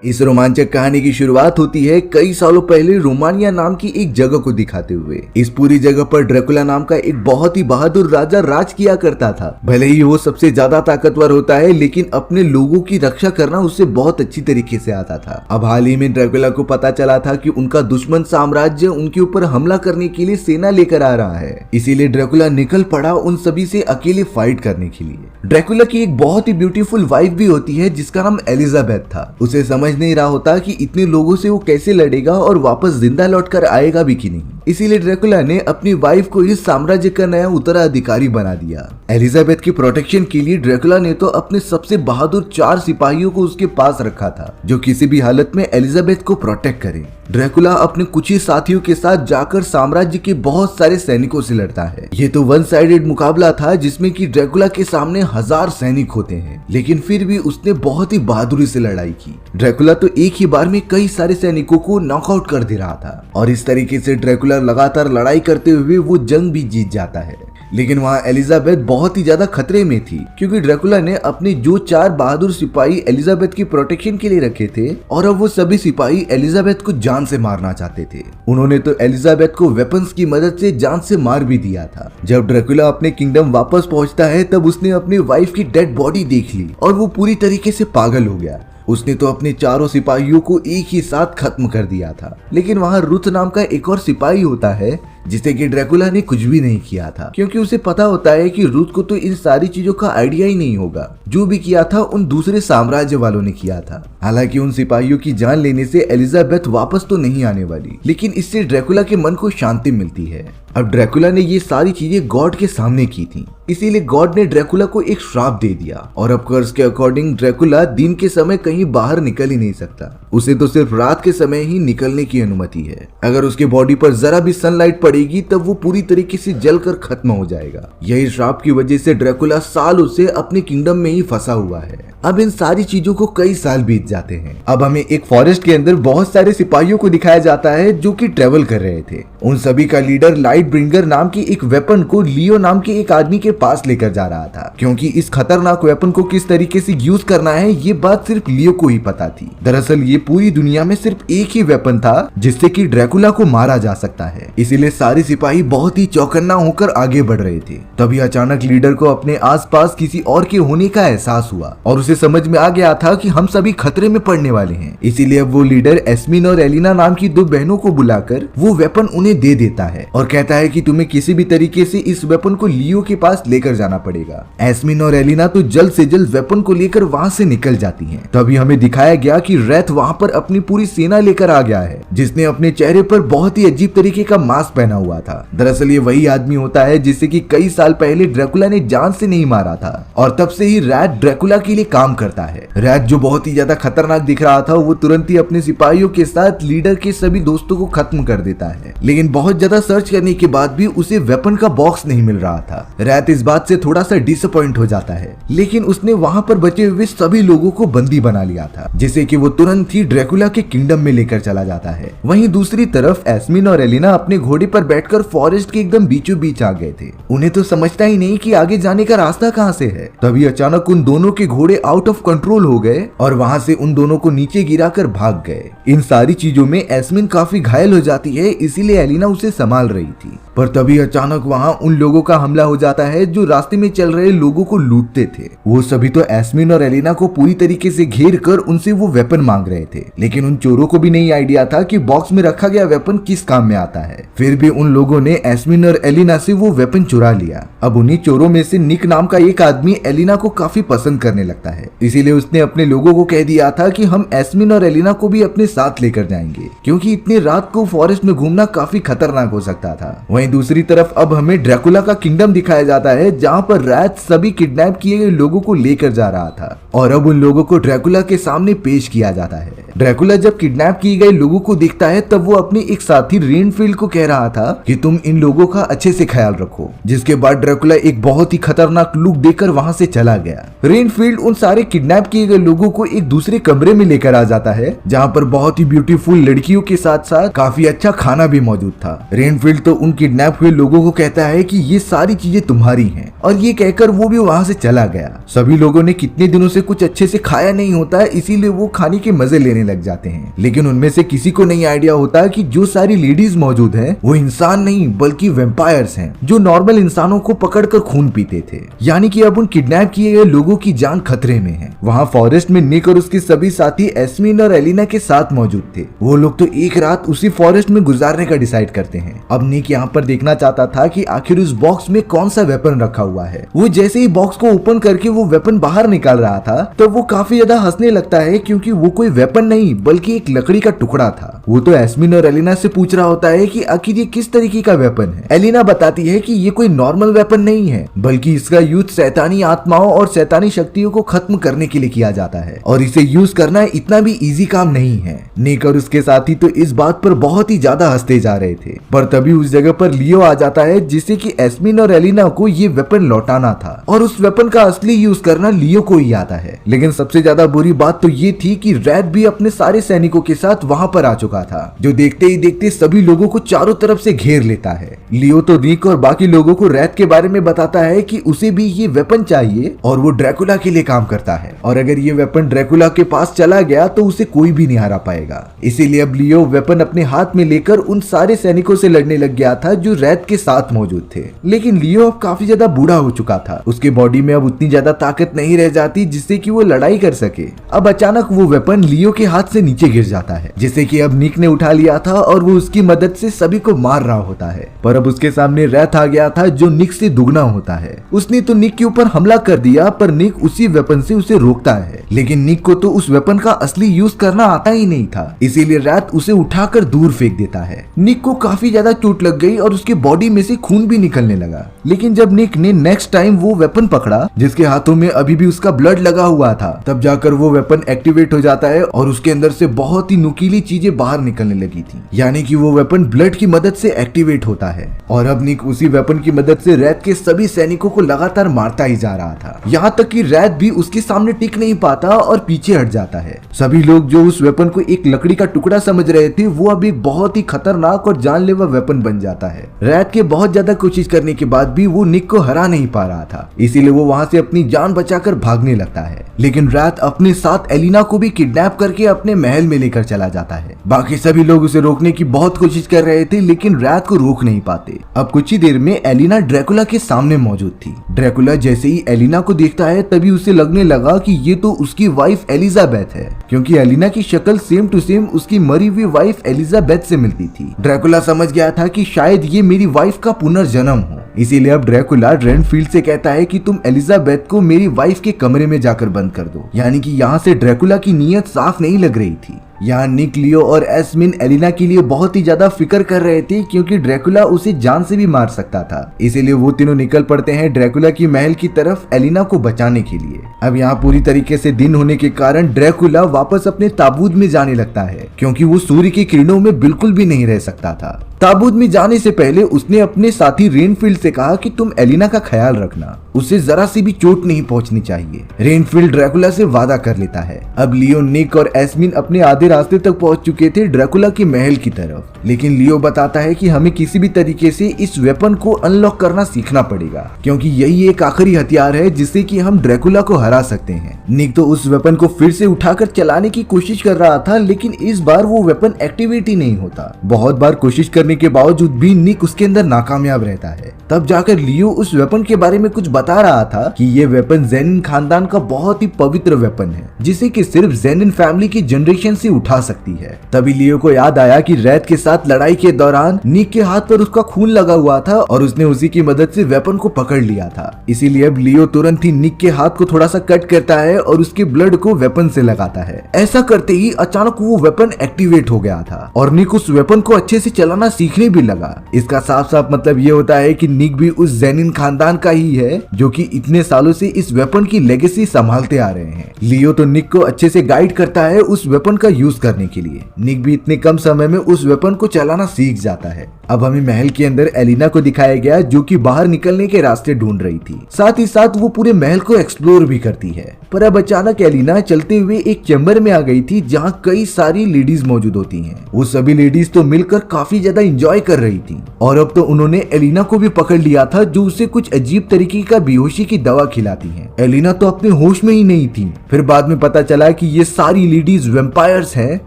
इस रोमांचक कहानी की शुरुआत होती है कई सालों पहले रोमानिया नाम की एक जगह को दिखाते हुए। इस पूरी जगह पर ड्रैकुला नाम का एक बहुत ही बहादुर राजा राज किया करता था। भले ही वो सबसे ज्यादा ताकतवर होता है, लेकिन अपने लोगों की रक्षा करना उससे बहुत अच्छी तरीके से आता था। अब हाल ही में ड्रैकुला को पता चला था कि उनका दुश्मन साम्राज्य उनके ऊपर हमला करने के लिए सेना लेकर आ रहा है, इसीलिए ड्रैकुला निकल पड़ा उन सभी से अकेले फाइट करने के लिए। ड्रैकुला की एक बहुत ही ब्यूटीफुल वाइफ भी होती है जिसका नाम एलिजाबेथ था। उसे समझ नहीं रहा होता कि इतने लोगों से वो कैसे लड़ेगा और वापस जिंदा लौटकर आएगा भी कि नहीं। इसीलिए ड्रैकुला ने अपनी वाइफ को इस साम्राज्य का नया उत्तराधिकारी बना दिया। एलिजाबेथ की प्रोटेक्शन के लिए ड्रैकुला ने तो अपने सबसे बहादुर 4 सिपाहियों को उसके पास रखा था, जो किसी भी हालत में एलिजाबेथ को प्रोटेक्ट करे। ड्रैकुला अपने कुछ ही साथियों के साथ जाकर साम्राज्य के बहुत सारे सैनिकों से लड़ता है। ये तो वन साइडेड मुकाबला था जिसमें कि ड्रैकुला के सामने 1000 सैनिक होते हैं, लेकिन फिर भी उसने बहुत ही बहादुरी से लड़ाई की। ड्रैकुला तो एक ही बार में कई सारे सैनिकों को नॉकआउट कर दे रहा था और इस तरीके से ड्रैकुला लगातार लड़ाई करते हुए वो जंग भी जीत जाता है। लेकिन वहाँ एलिजाबेथ बहुत ही ज्यादा खतरे में थी, क्योंकि ड्रैकुला ने अपने जो 4 बहादुर सिपाही एलिजाबेथ की प्रोटेक्शन के लिए रखे थे और अब वो सभी सिपाही एलिजाबेथ को जान से मारना चाहते थे। उन्होंने तो एलिजाबेथ को वेपन्स की मदद से जान से मार भी दिया था। जब ड्रैकुला अपने किंगडम वापस पहुंचता है तब उसने अपनी वाइफ की डेड बॉडी देख ली और वो पूरी तरीके से पागल हो गया। उसने तो अपने 4 सिपाहियों को एक ही साथ खत्म कर दिया था। लेकिन वहाँ रुथ नाम का एक और सिपाही होता है जिसे कि ड्रैकुला ने कुछ भी नहीं किया था, क्योंकि उसे पता होता है कि रुथ को तो इन सारी चीजों का आइडिया ही नहीं होगा। जो भी किया था उन दूसरे साम्राज्य वालों ने किया था। हालांकि उन सिपाहियों की जान लेने से एलिजाबेथ वापस तो नहीं आने वाली, लेकिन इससे ड्रैकुला के मन को शांति मिलती है। अब ड्रैकुला ने ये सारी चीजें गॉड के सामने की थी, इसीलिए गॉड ने ड्रैकुला को एक श्राप दे दिया और अब कर्स के अकॉर्डिंग ड्रैकुला दिन के समय कहीं बाहर निकल ही नहीं सकता। उसे तो सिर्फ रात के समय ही निकलने की अनुमति है। अगर उसके बॉडी पर जरा भी सनलाइट पड़ेगी तब वो पूरी तरीके से जलकर खत्म हो जाएगा। यही श्राप की वजह से ड्रैकुला सालों से अपने किंगडम में ही फंसा हुआ है। अब इन सारी चीजों को कई साल बीत जाते हैं। अब हमें एक फॉरेस्ट के अंदर बहुत सारे सिपाहियों को दिखाया जाता है जो कि ट्रेवल कर रहे थे। उन सभी का लीडर लाइट ब्रिंगर नाम की एक वेपन को लियो नाम के एक आदमी के पास लेकर जा रहा था, क्योंकि इस खतरनाक वेपन को किस तरीके से यूज करना है ये बात सिर्फ लियो को ही पता थी। दरअसल ये पूरी दुनिया में सिर्फ एक ही वेपन था जिससे कि ड्रैकुला को मारा जा सकता है, इसीलिए सारे सिपाही बहुत ही चौकन्ना होकर आगे बढ़ रहे थे। तभी अचानक लीडर को अपने आसपास किसी और के होने का एहसास हुआ और उसे समझ में आ गया था कि हम सभी खतरे में पड़ने वाले हैं। इसीलिए अब वो लीडर एस्मिन और एलिना नाम की 2 बहनों को बुलाकर वो वेपन उन्हें दे देता है और कहता है कि तुम्हें किसी भी तरीके से इस वेपन को लियो के पास लेकर जाना पड़ेगा। एस्मिन और एलिना तो जल्द से जल्द वेपन को लेकर वहाँ से निकल जाती हैं। तभी हमें दिखाया गया कि रेथ वहाँ पर अपनी पूरी सेना लेकर आ गया है, जिसने अपने चेहरे पर बहुत ही अजीब तरीके का मास्क पहना हुआ था। दरअसल ये वही आदमी होता है जिसे कि कई साल पहले ड्रैकुला ने जान से नहीं मारा था और तब से ही रैथ ड्रैकुला के लिए काम करता है। रैथ जो बहुत ही ज्यादा खतरनाक दिख रहा था, वो तुरंत ही अपने सिपाहियों के साथ लीडर के सभी दोस्तों को खत्म कर देता है। लेकिन बहुत ज्यादा सर्च करने के बाद भी उसे वेपन का बॉक्स नहीं मिल रहा था। रैथ इस बात से थोड़ा सा डिसअपॉइंट हो जाता है, लेकिन उसने वहां पर बचे हुए सभी लोगों को बंदी बना लिया था, जिसे कि वो तुरंत ही ड्रैकुला के किंगडम में लेकर चला जाता है। वहीं दूसरी तरफ एस्मिन और एलिना अपने घोड़े पर बैठकर फॉरेस्ट के एकदम बीचों बीच आ गए थे। उन्हें तो समझता ही नहीं कि आगे जाने का रास्ता कहाँ से है। तभी अचानक उन दोनों के घोड़े आउट ऑफ कंट्रोल हो गए और वहां से उन दोनों को नीचे गिराकर भाग गए। इन सारी चीजों में एस्मिन काफी घायल हो जाती है, इसीलिए एलिना उसे संभाल रही थी। पर तभी अचानक वहां उन लोगों का हमला हो जाता है जो रास्ते में चल रहे लोगों को लूटते थे। वो सभी तो एस्मिन और एलिना को पूरी तरीके से घेर कर उनसे वो वेपन मांग रहे थे, लेकिन उन चोरों को भी नहीं आइडिया था कि बॉक्स में रखा गया वेपन किस काम में आता है। फिर भी उन लोगों ने एस्मिन और एलिना से वो वेपन चुरा लिया। अब उन्हीं चोरों में से निक नाम का एक आदमी एलिना को काफी पसंद करने लगता है, इसीलिए उसने अपने लोगों को कह दिया था कि हम एस्मिन और एलिना को भी अपने साथ लेकर जाएंगे, क्योंकि इतनी रात को फॉरेस्ट में घूमना काफी खतरनाक हो सकता था। वहीं दूसरी तरफ अब हमें ड्रैकुला का किंगडम दिखाया जाता है, जहां पर रैथ सभी किडनैप किए गए लोगों को लेकर जा रहा था और अब उन लोगों को ड्रैकुला के सामने पेश किया जाता है। ड्रैकुला जब किडनैप किए गए लोगों को देखता है तब वो अपने एक साथी रेनफील्ड को कह रहा था कि तुम इन लोगों का अच्छे से ख्याल रखो, जिसके बाद ड्रैकुला एक बहुत ही खतरनाक लुक देकर वहां से चला गया। रेनफील्ड उन सारे किडनैप किए गए लोगों को एक दूसरे कमरे में लेकर आ जाता है, जहां पर बहुत ही ब्यूटीफुल लड़कियों के साथ साथ काफी अच्छा खाना भी मौजूद था। रेनफील्ड तो उन किडनैप हुए लोगों को कहता है कि ये सारी चीजें तुम्हारी हैं, और ये कहकर वो भी वहां से चला गया। सभी लोगों ने कितने दिनों से कुछ अच्छे से खाया नहीं होता है, इसीलिए वो खाने के मजे लेने लग जाते हैं। लेकिन उनमें से किसी को नहीं आइडिया होता कि जो सारी लेडीज मौजूद हैं वो इंसान नहीं बल्कि वेम्पायर्स हैं, जो नॉर्मल इंसानों को पकड़कर खून पीते थे। यानी कि अब उन किडनैप किए गए लोगों की जान खतरे में है। वहाँ फॉरेस्ट में निक और उसके सभी साथी एस्मिन और एलिना के साथ मौजूद थे। वो लोग तो एक रात उसी फॉरेस्ट में गुजारने का डिसाइड करते हैं। अब निक यहाँ पर देखना चाहता था कि आखिर उस बॉक्स में कौन सा वेपन रखा हुआ है। वो जैसे ही बॉक्स को ओपन करके वो वेपन बाहर निकाल रहा था तो वो काफी ज्यादा हंसने लगता है, क्योंकि वो कोई वेपन नहीं बल्कि एक लकड़ी का टुकड़ा था। वो तो एस्मिन और एलिना से पूछ रहा होता है कि आखिर ये किस तरीके का वेपन है। एलिना बताती है कि ये कोई नॉर्मल वेपन नहीं है, बल्कि इसका यूज शैतानी आत्माओं और शैतानी शक्तियों को खत्म करने के लिए किया जाता है और इसे यूज करना इतना भी इजी काम नहीं है। निक और उसके साथी तो इस बात पर बहुत ही ज्यादा हंसते जा रहे थे, पर तभी उस जगह पर लियो आ जाता है, जिससे कि एस्मिन और एलिना को ये वेपन लौटाना था और उस वेपन का असली यूज करना लियो को ही आता है। लेकिन सबसे ज्यादा बुरी बात तो ये थी कि रैथ भी अपने सारे सैनिकों के साथ वहां पर आ चुका था, जो देखते ही देखते सभी लोगों को चारों तरफ से घेर लेता है। लियो तो निक और बाकी लोगों को रैथ के बारे में बताता है कि उसे भी ये वेपन चाहिए और वो ड्रैकुला के लिए काम करता है, और अगर ये वेपन ड्रैकुला के पास चला गया तो उसे कोई भी नहीं हरा पाएगा। इसीलिए अब लियो वेपन अपने हाथ में लेकर उन सारे सैनिकों से लड़ने लग गया था जो रैथ के साथ मौजूद थे। लेकिन लियो अब काफी ज्यादा बूढ़ा हो चुका था, उसके बॉडी में अब उतनी ज्यादा ताकत नहीं रह जाती जिससे कि वो लड़ाई कर सके। अब अचानक वो वेपन लियो के हाथ से नीचे गिर जाता है, जिसे कि अब निक ने उठा लिया था और वो उसकी मदद से सभी को मार रहा होता है। पर अब उसके सामने रैथ आ गया था जो निक से दुगना होता है। उसने तो निक के ऊपर हमला कर दिया, पर निक उसी वेपन से उसे रोकता है। लेकिन निक को तो उस वेपन का असली यूज करना आता ही नहीं था, इसीलिए रैथ उसे उठाकर दूर फेंक देता है। निक को काफी ज्यादा चोट लग गई और उसके बॉडी में से खून भी निकलने लगा। लेकिन जब निक ने नेक्स्ट टाइम वो वेपन पकड़ा जिसके हाथों में अभी भी उसका ब्लड लगा हुआ था, तब जाकर वो वेपन एक्टिवेट हो जाता है और उसके अंदर से बहुत ही नुकीली चीजें बाहर निकलने लगी थी। यानी कि वो वेपन ब्लड की मदद से एक्टिवेट होता है और अब निक उसी वेपन की मदद से रैथ के सभी सैनिकों को लगातार मारता ही जा रहा था। यहाँ तक कि रैथ भी उसके सामने टिक नहीं पाता और पीछे हट जाता है। सभी लोग जो उस वेपन को एक लकड़ी का टुकड़ा समझ रहे थे वो अब एक बहुत ही खतरनाक और जानलेवा वेपन बन जाता है। रैथ के बहुत ज्यादा कोशिश करने के बाद भी वो निक को हरा नहीं पा रहा था, इसीलिए वो वहाँ से अपनी जान बचाकर भागने लगता है। लेकिन रैथ अपने साथ एलिना को भी किडनैप करके अपने महल में लेकर चला जाता है। बाकी सभी लोग उसे रोकने की बहुत कोशिश कर रहे थे, लेकिन रैथ को रोक नहीं पाते। अब कुछ ही देर में एलिना ड्रैकुला के सामने मौजूद थी। ड्रैकुला जैसे ही एलिना को देखता है तभी उसे लगने लगा कि ये तो उसकी वाइफ एलिजाबेथ है, क्योंकि एलिना की शक्ल सेम टू सेम उसकी मरी हुई वाइफ एलिजाबेथ से मिलती थी। ड्रैकुला समझ गया था कि शायद ये मेरी वाइफ का पुनर्जन्म हो, इसीलिए अब ड्रैकुला रेनफील्ड से कहता है कि तुम एलिजाबेथ को मेरी वाइफ के कमरे में जाकर बंद कर दो। यानी कि यहाँ से ड्रैकुला की नीयत साफ नहीं लग रही थी। यहाँ निक, लियो और एस्मिन एलिना के लिए बहुत ही ज्यादा फिक्र कर रहे थे, क्योंकि ड्रैकुला उसे जान से भी मार सकता था। इसीलिए वो तीनों निकल पड़ते हैं ड्रैकुला की महल की तरफ एलिना को बचाने के लिए। अब यहाँ पूरी तरीके से दिन होने के कारण ड्रैकुला वापस अपने ताबूत में जाने लगता है, क्योंकि वो सूर्य की किरणों में बिल्कुल भी नहीं रह सकता था। ताबूत में जाने से पहले उसने अपने साथी रेनफील्ड से कहा कि तुम एलिना का ख्याल रखना, उसे जरा सी भी चोट नहीं पहुंचनी चाहिए। रेनफील्ड ड्रैकुला से वादा कर लेता है। अब लियो, निक और एस्मिन अपने आधे रास्ते तक पहुंच चुके थे ड्रैकुला के महल की तरफ, लेकिन लियो बताता है कि हमें किसी भी तरीके से इस वेपन को अनलॉक करना सीखना पड़ेगा, क्योंकि यही एक आखिरी हथियार है जिससे कि हम ड्रैकुला को हरा सकते हैं। निक तो उस वेपन को फिर से उठाकर चलाने की कोशिश कर रहा था, लेकिन इस बार वो वेपन एक्टिवेट ही नहीं होता। बहुत बार कोशिश करने के बावजूद भी निक उसके अंदर नाकामयाब रहता है। तब जाकर लियो उस वेपन के बारे में कुछ बता रहा था कि ये वेपन जेनिन खानदान का बहुत ही पवित्र वेपन है, जिसे कि सिर्फ जेनिन फैमिली की जनरेशन से उठा सकती है। तभी लियो को याद आया कि रैथ के साथ लड़ाई के दौरान निक के हाथ पर उसका खून लगा हुआ था और उसने उसी की मदद से वेपन को पकड़ लिया था। इसीलिए अब लियो तुरंत ही निक के हाथ को थोड़ा सा कट करता है और उसके ब्लड को वेपन से लगाता है। ऐसा करते ही अचानक वो वेपन एक्टिवेट हो गया था और निक उस वेपन को अच्छे से चलाना सीखने भी लगा। इसका साफ साफ मतलब ये होता है कि निक भी उस जेनिन खानदान का ही है, जो कि इतने सालों से इस वेपन की लेगेसी संभालते आ रहे हैं। लियो तो निक को अच्छे से गाइड करता है उस वेपन का यूज करने के लिए। निक भी इतने कम समय में उस वेपन को चलाना सीख जाता है। अब हमें महल के अंदर एलिना को दिखाया गया, जो कि बाहर निकलने के रास्ते ढूंढ रही थी। साथ ही साथ वो पूरे महल को एक्सप्लोर भी करती है। पर अब अचानक एलिना चलते हुए एक चैम्बर में आ गई थी, जहाँ कई सारी लेडीज मौजूद होती हैं। वो सभी लेडीज तो मिलकर काफी ज्यादा एंजॉय कर रही थी और अब तो उन्होंने एलिना को भी पकड़ लिया था, जो उसे कुछ अजीब तरीके का बेहोशी की दवा खिलाती हैं। एलिना तो अपने होश में ही नहीं थी। फिर बाद में पता चला कि ये सारी लेडीज वेम्पायर्स हैं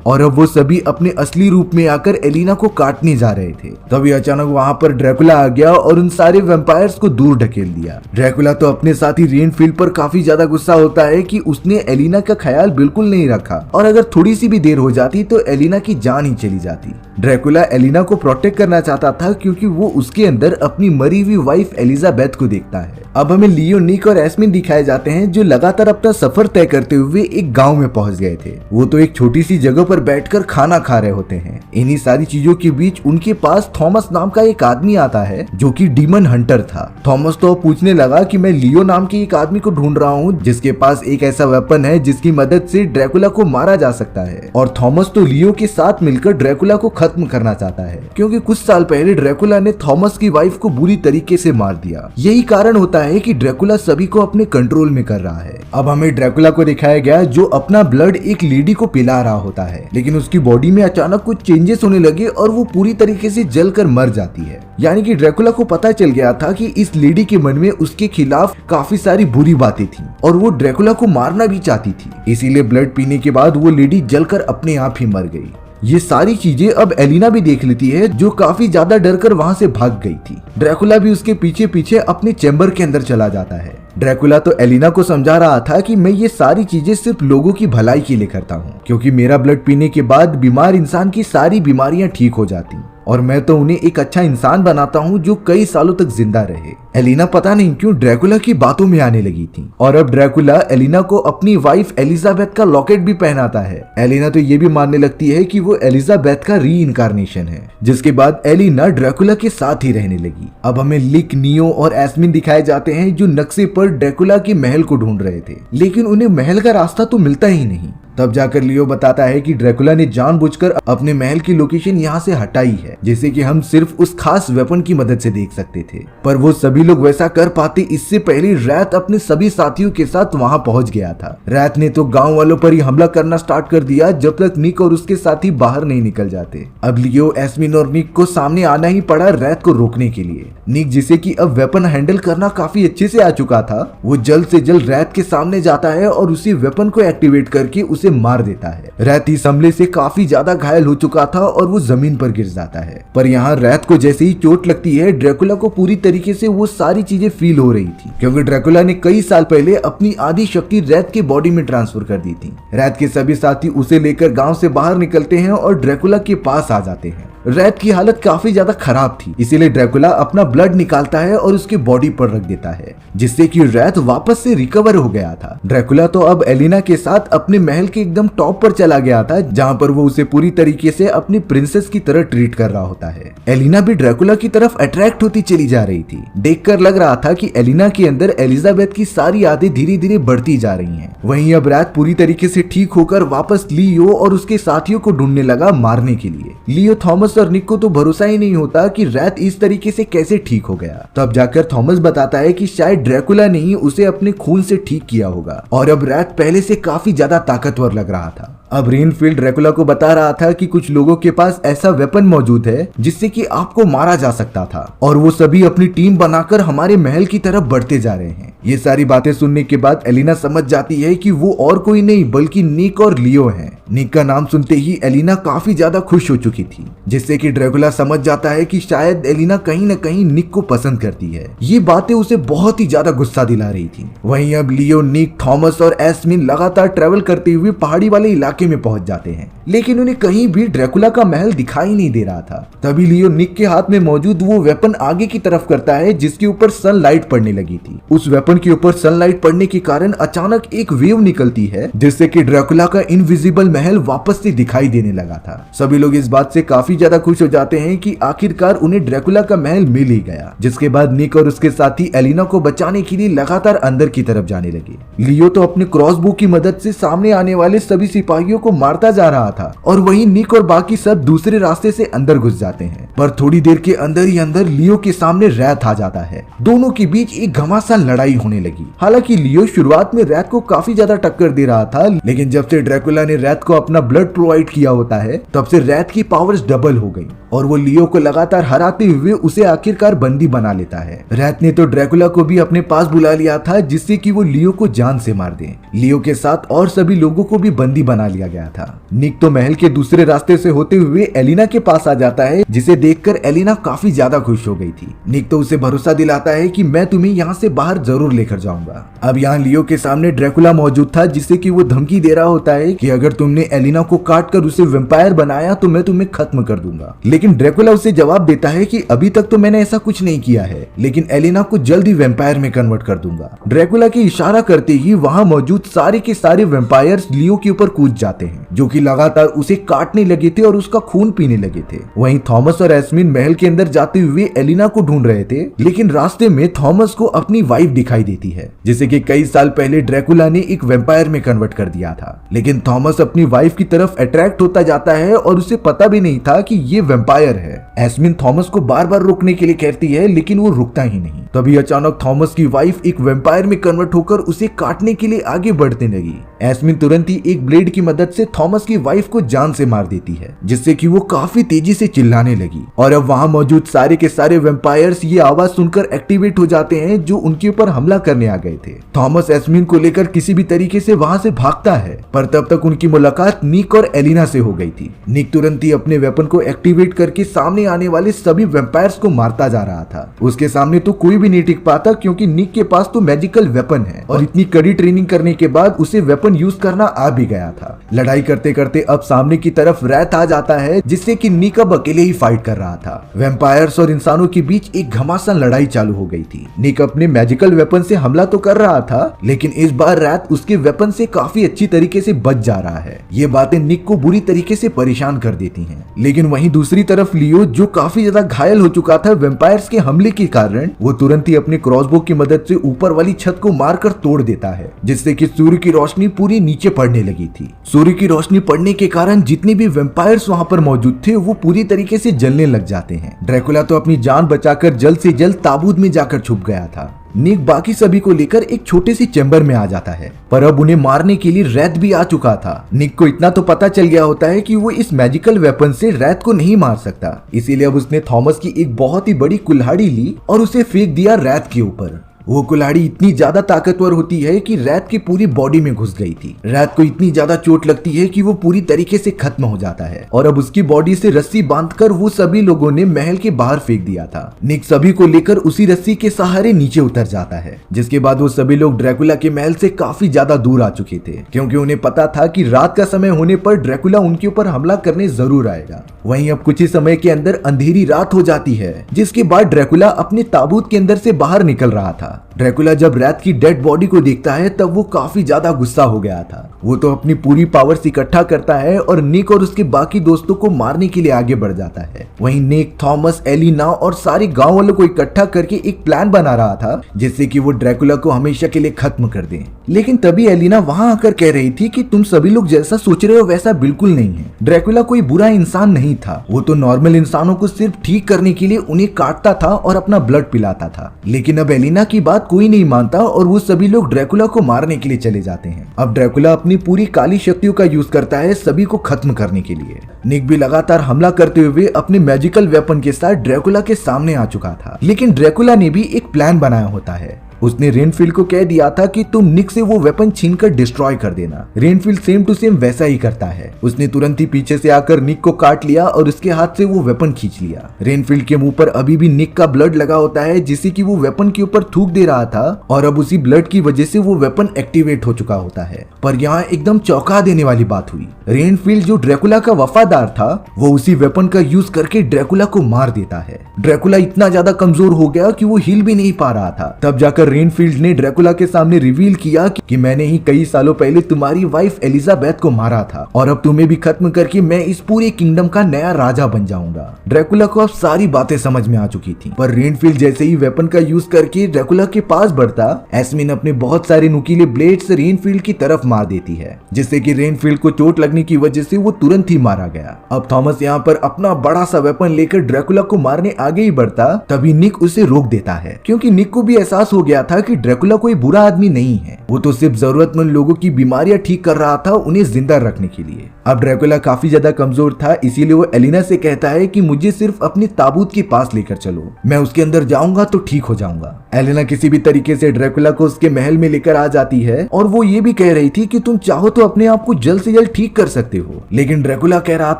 और अब वो सभी अपने असली रूप में आकर एलिना को काटने जा रहे थे। तभी अचानक वहाँ पर ड्रैकुला आ गया और उन सारे वेम्पायर्स को दूर ढकेल दिया। ड्रैकुला तो अपने साथी रेनफील्ड पर काफी ज्यादा गुस्सा होता है कि उसने एलिना का ख्याल बिल्कुल नहीं रखा और अगर थोड़ी सी भी देर हो जाती तो एलिना की जान ही चली जाती। ड्रैकुला एलिना को प्रोटेक्ट करना चाहता था क्योंकि वो उसके अंदर अपनी मरी हुई वाइफ एलिजाबेथ को देखता है। अब हमें लियो, निक और एस्मिन दिखाए जाते हैं जो लगातार अपना सफर तय करते हुए एक गांव में पहुंच गए थे। वो तो एक छोटी सी जगह पर बैठकर खाना खा रहे होते हैं। इन्हीं सारी चीजों के बीच उनके पास थॉमस नाम का एक आदमी आता है जो कि डीमन हंटर था। थॉमस तो पूछने लगा कि मैं लियो नाम के एक आदमी को ढूंढ रहा हूँ जिसके पास एक ऐसा वेपन है जिसकी मदद से ड्रैकुला को मारा जा सकता है। और थॉमस तो लियो के साथ मिलकर ड्रैकुला को खत्म करना चाहता है क्योंकि कुछ साल पहले ड्रैकुला ने थॉमस की वाइफ को बुरी तरीके से मार दिया। यही कारण होता है कि ड्रैकुला सभी को अपने कंट्रोल में कर रहा है। अब हमें ड्रैकुला को दिखाया गया जो अपना ब्लड एक लेडी को पिला रहा होता है, लेकिन उसकी बॉडी में अचानक कुछ चेंजेस होने लगे और वो पूरी तरीके से जलकर मर जाती है। यानी कि ड्रैकुला को पता चल गया था कि इस लेडी के मन में उसके खिलाफ काफी सारी बुरी बातें थी और वो ड्रैकुला को मारना भी चाहती थी। इसीलिए ब्लड पीने के बाद वो लेडी जलकर अपने आप ही मर गई। ये सारी चीजें अब एलिना भी देख लेती है जो काफी ज्यादा डरकर वहां से भाग गई थी। ड्रैकुला भी उसके पीछे पीछे अपने चैम्बर के अंदर चला जाता है। ड्रैकुला तो एलिना को समझा रहा था कि मैं ये सारी चीजें सिर्फ लोगों की भलाई के लिए करता हूँ क्योंकि मेरा ब्लड पीने के बाद बीमार इंसान की सारी बीमारियां ठीक हो जाती और मैं तो उन्हें एक अच्छा इंसान बनाता हूँ जो कई सालों तक जिंदा रहे। एलिना पता नहीं क्यों ड्रैकुला की बातों में आने लगी थी और अब ड्रैकुला एलिना को अपनी वाइफ एलिजाबेथ का लॉकेट भी पहनाता है। एलिना तो ये भी मानने लगती है कि वो एलिजाबेथ का री इनकारनेशन है, जिसके बाद एलिना ड्रैकुला के साथ ही रहने लगी। अब हमें लिक, नियो और एस्मिन दिखाए जाते हैं जो नक्शे पर ड्रैकुला के महल को ढूंढ रहे थे, लेकिन उन्हें महल का रास्ता तो मिलता ही नहीं। तब जाकर लियो बताता है कि ड्रैकुला ने जानबूझकर अपने महल की लोकेशन यहाँ से हटाई है जिसे कि हम सिर्फ उस खास वेपन की मदद से देख सकते थे, पर वो सभी लोग वैसा कर पाते इससे पहले रैथ अपने सभी साथियों के साथ वहाँ पहुँच गया था। रैथ ने तो गाँव वालों पर ही हमला करना स्टार्ट कर दिया जब तक निक और उसके साथी बाहर नहीं निकल जाते। अब लियो, एस्मिन और निक को सामने आना ही पड़ा रैथ को रोकने के लिए। निक जिसे कि अब वेपन हैंडल करना काफी अच्छे से आ चुका था, वो जल्द से जल्द रैथ के सामने जाता है और उसी वेपन को एक्टिवेट करके उसे मार देता है। रैथ इस हमले से काफी ज्यादा घायल हो चुका था और वो जमीन पर गिर जाता है, पर यहाँ रैथ को जैसे ही चोट लगती है ड्रैकुला को पूरी तरीके से वो सारी चीजें फील हो रही थी क्योंकि ड्रैकुला ने कई साल पहले अपनी आधी शक्ति रैथ के बॉडी में ट्रांसफर कर दी थी। रैथ के सभी साथी उसे लेकर गांव से बाहर निकलते हैं और ड्रैकुला के पास आ जाते हैं। रैथ की हालत काफी ज्यादा खराब थी, इसीलिए ड्रैकुला अपना ब्लड निकालता है और उसके बॉडी पर रख देता है जिससे कि रैथ वापस से रिकवर हो गया था। ड्रैकुला तो अब एलिना के साथ अपने महल के एकदम टॉप पर चला गया था जहाँ पर वो उसे पूरी तरीके से अपनी प्रिंसेस की तरह ट्रीट कर रहा होता है। एलिना भी ड्रैकुला की तरफ अट्रैक्ट होती चली जा रही थी। देखकर लग रहा था कि एलिना के अंदर एलिजाबेथ की सारी यादें धीरे धीरे बढ़ती जा रही हैं। वहीं अब रैथ पूरी तरीके से ठीक होकर वापस लियो और उसके साथियों को ढूंढने लगा मारने के लिए। लियो, थॉमस और निक को तो भरोसा ही नहीं होता कि रैथ इस तरीके से कैसे ठीक हो गया। तब जाकर थॉमस बताता है कि शायद ड्रैकुला ने ही उसे अपने खून से ठीक किया होगा और अब रैथ पहले से काफी ज्यादा ताकतवर लग रहा था। अब रेनफील्ड ड्रैकुला को बता रहा था कि कुछ लोगों के पास ऐसा वेपन मौजूद है जिससे कि आपको मारा जा सकता था और वो सभी अपनी टीम बनाकर हमारे महल की तरफ बढ़ते जा रहे हैं। ये सारी बातें सुनने के बाद एलिना समझ जाती है कि वो और कोई नहीं बल्कि निक और लियो हैं। निक का नाम सुनते ही एलिना काफी ज्यादा खुश हो चुकी थी, जिससे कि ड्रैकुला समझ जाता है कि शायद एलिना कहीं न कहीं निक को पसंद करती है। ये बातें उसे बहुत ही ज्यादा गुस्सा दिला रही थी। वहीं अब लियो, निक, थॉमस और एस्मिन लगातार ट्रेवल करते हुए पहाड़ी वाले इलाके में पहुंच जाते हैं, लेकिन उन्हें कहीं भी ड्रैकुला का महल दिखाई नहीं दे रहा था। तभी लियो निक के हाथ में मौजूद वो वेपन आगे की तरफ करता है जिसके ऊपर सनलाइट पड़ने लगी थी। उस वेपन के ऊपर सनलाइट पड़ने के कारण अचानक एक वेव निकलती है जिससे कि ड्रैकुला का इनविजिबल महल वापस से दिखाई देने लगा था। सभी लोग इस बात से काफी ज्यादा खुश हो जाते हैं कि आखिरकार उन्हें ड्रैकुला का महल मिल ही गया। जिसके बाद निक और उसके साथी एलिना को बचाने के लिए लगातार अंदर की तरफ जाने लगे। लियो तो अपने क्रॉसबो की मदद से सामने आने वाले सभी सिपाहियों को मारता जा रहा था और वहीं निक और बाकी सब दूसरे रास्ते से अंदर घुस जाते हैं। पर थोड़ी देर के अंदर ही अंदर लियो के सामने रैथ आ जाता है। दोनों के बीच एक घमासान लड़ाई होने लगी। हालांकि लियो शुरुआत में रैथ को काफी ज्यादा टक्कर दे रहा था, लेकिन जब से ड्रैकुला ने रैथ को अपना ब्लड प्रोवाइड किया होता है तब से रैथ की पावर्स डबल हो गई और वो लियो को लगातार हराते हुए उसे आखिरकार बंदी बना लेता है। रैत ने तो ड्रैकुला को भी अपने पास बुला लिया था जिससे कि वो लियो को जान से मार दे। लियो के साथ और सभी लोगों को भी बंदी बना लिया गया था। निक तो महल के दूसरे रास्ते से होते हुए एलिना के पास आ जाता है, जिसे देखकर एलिना काफी ज्यादा खुश हो गई थी। निक तो उसे भरोसा दिलाता है कि मैं तुम्हें यहाँ से बाहर जरूर लेकर जाऊंगा। अब यहाँ लियो के सामने ड्रैकुला मौजूद था, जिससे कि वो धमकी दे रहा होता है कि अगर तुमने एलिना को काट कर उसे वेम्पायर बनाया तो मैं तुम्हें खत्म कर दूंगा। लेकिन ड्रैकुला उसे जवाब देता है कि अभी तक तो मैंने ऐसा कुछ नहीं किया है, लेकिन एलिना को जल्दी वेम्पायर में कन्वर्ट कर दूंगा। ड्रैकुला की इशारा करते ही वहाँ मौजूद सारे के सारे वेम्पायर्स लियो के ऊपर कूद जाते हैं, जो कि लगातार उसे काटने लगे थे और उसका खून पीने लगे थे। वहीं थॉमस और एस्मिन महल के अंदर जाते हुए एलिना को ढूंढ रहे थे, लेकिन रास्ते में थॉमस को अपनी वाइफ दिखाई देती है, जिसे कि कई साल पहले ड्रैकुला ने एक वेम्पायर में कन्वर्ट कर दिया था। लेकिन थॉमस अपनी वाइफ की तरफ अट्रैक्ट होता जाता है और उसे पता भी नहीं था कि ये वेम्पायर है। एस्मिन थॉमस को बार बार रोकने के लिए कहती है, लेकिन वो रुकता ही नहीं। तभी अचानक थॉमस की वाइफ एक वेम्पायर में कन्वर्ट होकर उसे काटने के लिए आगे बढ़ने लगी। एस्मिन तुरंत ही एक ब्लेड की मदद से थॉमस की वाइफ को जान से मार देती है, जिससे कि वो काफी तेजी से चिल्लाने लगी। और अब वहाँ मौजूद सारे के सारे वेम्पायर्स ये आवाज सुनकर एक्टिवेट हो जाते हैं, जो उनके ऊपर हमला करने आ गए थे। थॉमस एस्मिन को लेकर किसी भी तरीके से वहाँ से भागता है, पर तब तक उनकी मुलाकात निक और एलिना से हो गई थी। निक तुरंत ही अपने वेपन को एक्टिवेट करके सामने आने वाले सभी वेम्पायर्स को मारता जा रहा था। उसके सामने तो कोई भी नहीं टिक पाता, क्योंकि निक के पास तो मैजिकल वेपन है और इतनी कड़ी ट्रेनिंग करने के बाद उसे वेपन यूज करना आ भी गया था। लड़ाई करते करते अब सामने की तरफ रैत आ जाता है, जिससे कि निक अब अकेले ही फाइट कर रहा था। वेम्पायर्स और इंसानों के बीच एक घमासान लड़ाई चालू हो गई थी। निक अपने मैजिकल वेपन से हमला तो कर रहा था, लेकिन इस बार रैत उसके वेपन से काफी अच्छी तरीके से बच जा रहा है। ये बातें निक को बुरी तरीके से परेशान कर देती हैं। लेकिन वहीं दूसरी तरफ लियो, जो काफी ज्यादा घायल हो चुका था वेम्पायर्स के हमले के कारण, वो तुरंत ही अपने क्रॉसबो की मदद से ऊपर वाली छत को मारकर तोड़ देता है, जिससे कि सूर्य की रोशनी पूरी नीचे पड़ने लगी थी। सूर्य की रोशनी पड़ने के कारण जितने भी वेम्पायर्स वहाँ पर मौजूद थे वो पूरी तरीके से जलने लग जाते हैं। ड्रैकुला तो अपनी जान बचाकर जल्द से जल्द ताबूत में जाकर छुप गया था। निक बाकी सभी को लेकर एक छोटे से चैम्बर में आ जाता है, पर अब उन्हें मारने के लिए रैत भी आ चुका था। निक को इतना तो पता चल गया होता है कि वो इस मैजिकल वेपन से रैत को नहीं मार सकता, इसीलिए अब उसने थॉमस की एक बहुत ही बड़ी कुल्हाड़ी ली और उसे फेंक दिया रैत के ऊपर। वो कुल्हाड़ी इतनी ज्यादा ताकतवर होती है कि रैत की पूरी बॉडी में घुस गई थी। रैत को इतनी ज्यादा चोट लगती है कि वो पूरी तरीके से खत्म हो जाता है और अब उसकी बॉडी से रस्सी बांधकर वो सभी लोगों ने महल के बाहर फेंक दिया था। निक सभी को लेकर उसी रस्सी के सहारे नीचे उतर जाता है, जिसके बाद वो सभी लोग ड्रैकुला के महल से काफी ज्यादा दूर आ चुके थे, क्योंकि उन्हें पता था कि रात का समय होने पर ड्रैकुला उनके ऊपर हमला करने जरूर आएगा। वहीं अब कुछ ही समय के अंदर अंधेरी रात हो जाती है, जिसके बाद ड्रैकुला अपने ताबूत के अंदर से बाहर निकल रहा था। ड्रैकुला जब रैत की डेड बॉडी को देखता है तब वो काफी ज्यादा गुस्सा हो गया था। वो तो अपनी पूरी पावर्स इकट्ठा करता है और निक और उसके बाकी दोस्तों को मारने के लिए आगे बढ़ जाता है। वहीं निक, थॉमस, एलिना और सारे गांव वालों को इकट्ठा करके एक प्लान बना रहा था, जिससे कि वो ड्रैकुला को हमेशा के लिए खत्म कर दें। लेकिन तभी एलिना वहां आकर कह रही थी कि तुम सभी लोग जैसा सोच रहे हो वैसा बिल्कुल नहीं है। ड्रैकुला कोई बुरा इंसान नहीं था, वो तो नॉर्मल इंसानों को सिर्फ ठीक करने के लिए उन्हें काटता था और अपना ब्लड पिलाता था। लेकिन अब एलिना की बात कोई नहीं मानता और वो सभी लोग ड्रैकुला को मारने के लिए चले जाते हैं। अब ड्रैकुला अपनी पूरी काली शक्तियों का यूज करता है सभी को खत्म करने के लिए। निक भी लगातार हमला करते हुए अपने मैजिकल वेपन के साथ ड्रैकुला के सामने आ चुका था। लेकिन ड्रैकुला ने भी एक प्लान बनाया होता है। उसने रेनफील्ड को कह दिया था कि तुम निक से वो वेपन छीनकर डिस्ट्रॉय कर देना। रेनफील्ड सेम टू सेम वैसा ही करता है। उसने तुरंत ही पीछे से आकर निक को काट लिया और उसके हाथ से वो वेपन खींच लिया। रेनफील्ड के मुंह पर अभी भी निक का ब्लड लगा होता है, जिससे कि वो वेपन के ऊपर थूक दे रहा था और अब उसी ब्लड की वजह से वो वेपन एक्टिवेट हो चुका होता है। पर यहाँ एकदम चौंका देने वाली बात हुई। रेनफील्ड जो ड्रैकुला का वफादार था, वो उसी वेपन का यूज करके ड्रैकुला को मार देता है। ड्रैकुला इतना ज्यादा कमजोर हो गया कि वो हिल भी नहीं पा रहा था। तब जाकर रेनफील्ड ने ड्रैकुला के सामने रिवील किया कि मैंने ही कई सालों पहले तुम्हारी वाइफ एलिजाबेथ को मारा था और अब तुम्हें भी खत्म करके मैं इस पूरे किंगडम का नया राजा बन जाऊंगा। ड्रैकुला को अब सारी बातें समझ में आ चुकी थी, पर रेनफील्ड जैसे ही वेपन का यूज करके ड्रैकुला के पास बढ़ता, एस्मिन अपने बहुत सारे नुकीले ब्लेड से रेनफील्ड की तरफ मार देती है, जिससे कि रेनफील्ड को चोट लगने की वजह से वो तुरंत ही मारा गया। अब थॉमस यहाँ पर अपना बड़ा सा वेपन लेकर ड्रैकुला को मारने आगे ही बढ़ता, तभी निक उसे रोक देता है, क्योंकि निक को भी एहसास हो गया था कि ड्रैकुला कोई बुरा आदमी नहीं है। वो तो सिर्फ जरूरतमंद लोगों की बीमारियां ठीक कर रहा था उन्हें जिंदा रखने के लिए। अब ड्रैकुला काफी ज्यादा कमजोर था, इसीलिए वो एलिना से कहता है कि मुझे सिर्फ अपने ताबूत के पास लेकर चलो, मैं उसके अंदर जाऊंगा तो ठीक हो जाऊंगा। एलिना किसी भी तरीके से ड्रैकुला को उसके महल में लेकर आ जाती है और वो ये भी कह रही थी कि तुम चाहो तो अपने आप को जल्द से जल्द ठीक कर सकते हो, लेकिन ड्रैकुला कह रहा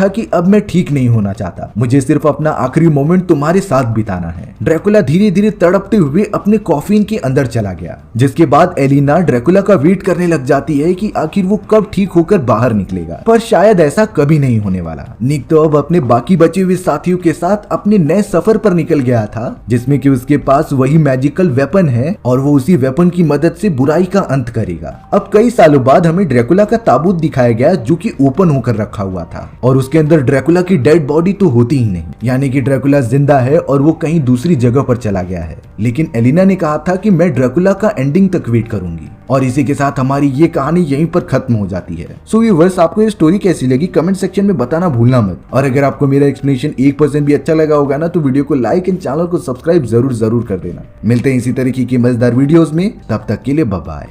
था कि अब मैं ठीक नहीं होना चाहता, मुझे सिर्फ अपना आखिरी मोमेंट तुम्हारे साथ बिताना है। ड्रैकुला धीरे धीरे तड़पते हुए अपने कॉफिन के अंदर चला गया, जिसके बाद एलिना ड्रैकुला का वेट करने लग जाती है कि आखिर वो कब ठीक होकर बाहर निकलेगा, पर शायद ऐसा कभी नहीं होने वाला। निक तो अब अपने बाकी बचे हुए साथियों के साथ अपने नए सफर पर निकल गया था, जिसमें कि उसके पास वही मैजिकल वेपन है और वो उसी वेपन की मदद से बुराई का अंत करेगा। अब कई सालों बाद हमें ड्रैकुला का ताबूत दिखाया गया, जो कि ओपन होकर रखा हुआ था और उसके अंदर ड्रैकुला की डेड बॉडी तो होती ही नहीं, यानी कि ड्रैकुला जिंदा है और वो कहीं दूसरी जगह पर चला गया है। लेकिन एलिना ने कहा था कि मैं ड्रैकुला का एंडिंग तक वेट करूंगी, और इसी के साथ हमारी ये कहानी यहीं पर खत्म हो जाती है। सो व्यूअर्स, आपको ये स्टोरी कैसी लगी कमेंट सेक्शन में बताना भूलना मत, और अगर आपको मेरा एक्सप्लेनेशन 1% भी अच्छा लगा होगा ना तो वीडियो को लाइक एंड चैनल को सब्सक्राइब जरूर कर देना। मिलते हैं इसी तरीके की मजेदार वीडियोस में, तब तक के लिए बाय बाय।